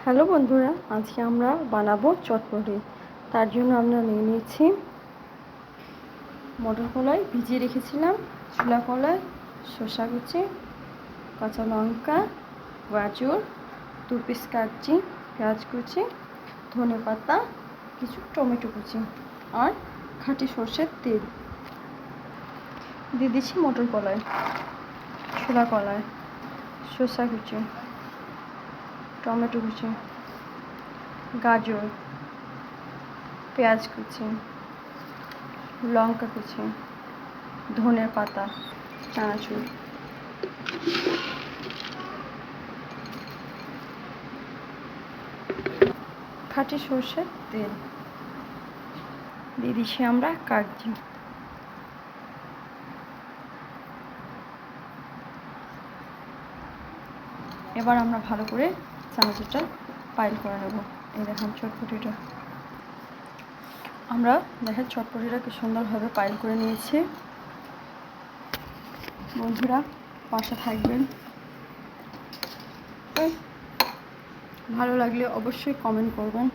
Hello বন্ধুরা, আজকে আমরা বানাবো চটপটি। তার জন্য আমরা নিয়ে নিয়েছি মটর কলাই ভিজিয়ে রেখেছিলাম, ছোলা কলাই, শসা কুচি, কাঁচা লঙ্কা, গাজর, 2 পিস কাটছি, পেঁয়াজ কুচি, ধনে পাতা, কিছু টমেটো কুচি আর খাঁটি সর্ষের তেল। দিয়ে দিচ্ছি মটর কলাই, ছোলা কলাই, শসা কুচি, টমেটো কুচি, গাজর, পেঁয়াজ কুচি, লঙ্কা কুচি, ধনে পাতা, চানাচুর। খাঁটি সর্ষের তেল দিয়ে দিচ্ছি আমরা কাগজি। এবার আমরা ভালো করে চানাচুরটা পাইল করে নেব। এই দেখেন চটপটিটা, আমরা দেখেন চটপটিটা কি সুন্দরভাবে পাইল করে নিয়েছি। বন্ধুরা পাশে থাকবেন, ভালো লাগলে অবশ্যই কমেন্ট করবেন।